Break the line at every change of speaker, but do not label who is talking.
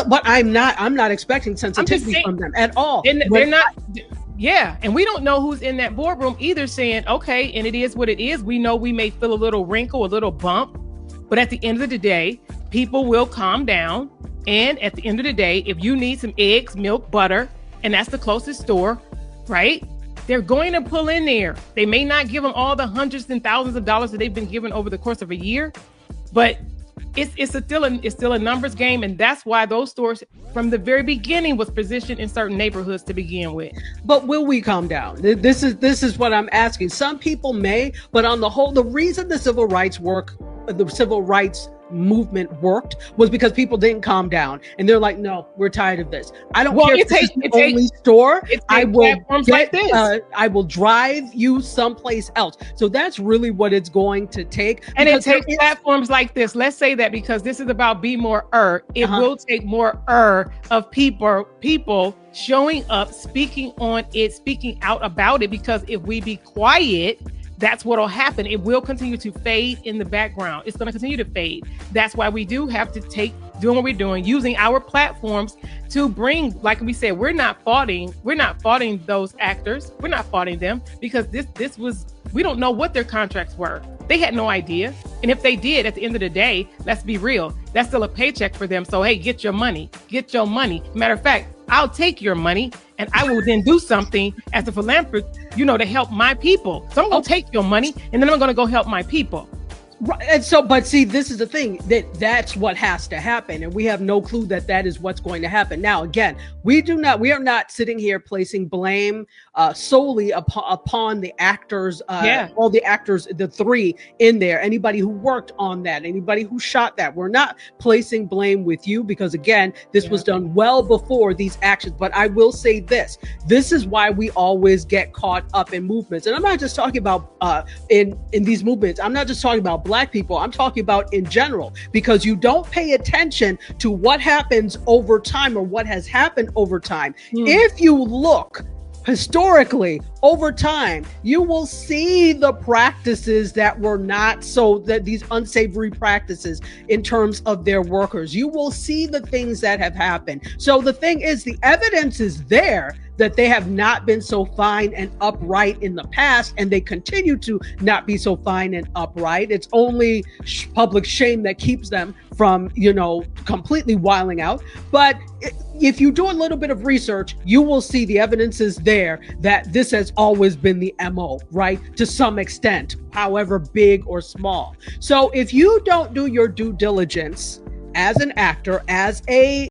but I'm not expecting sensitivity from them at all.
And they're not. Yeah, and we don't know who's in that boardroom either saying, okay, and it is what it is. We know we may feel a little wrinkle, a little bump, but at the end of the day, people will calm down. And at the end of the day, if you need some eggs, milk, butter, and that's the closest store, right? They're going to pull in there. They may not give them all the hundreds and thousands of dollars that they've been given over the course of a year, but it's still a numbers game, and that's why those stores from the very beginning was positioned in certain neighborhoods to begin with.
But will we calm down? This is what I'm asking. Some people may, but on the whole, the reason the civil rights movement worked was because people didn't calm down, and they're like, no, we're tired of this. I don't care if this is the only store. I will drive you someplace else. So that's really what it's going to take.
And it takes platforms like this. Let's say that because this is about be more it will take more of people showing up, speaking on it, speaking out about it, because if we be quiet, that's what will happen. It will continue to fade in the background. It's going to continue to fade. That's why we do have to doing what we're doing, using our platforms to bring, like we said, we're not faulting those actors. We're not faulting them because this was, we don't know what their contracts were. They had no idea. And if they did, at the end of the day, let's be real, that's still a paycheck for them. So, hey, get your money. Matter of fact, I'll take your money and I will then do something as a philanthropist, to help my people. So I'm going to take your money and then I'm going to go help my people.
Right. And so, but see, this is the thing, that's what has to happen. And we have no clue that is what's going to happen. Now, again, we are not sitting here placing blame solely upon the actors, all the actors, the three in there, anybody who worked on that, anybody who shot that. We're not placing blame with you because, again, this was done well before these actions. But I will say this is why we always get caught up in movements. And I'm not just talking about in these movements. I'm not just talking about Black people. I'm talking about in general, because you don't pay attention to what happens over time or what has happened over time. If you look historically over time, you will see the practices that were not these unsavory practices in terms of their workers. You will see the things that have happened. So the thing is, the evidence is there that they have not been so fine and upright in the past, and they continue to not be so fine and upright. It's only public shame that keeps them from, completely wilding out. But if you do a little bit of research, you will see the evidence is there that this has always been the MO, right? To some extent, however big or small. So if you don't do your due diligence as an actor, as a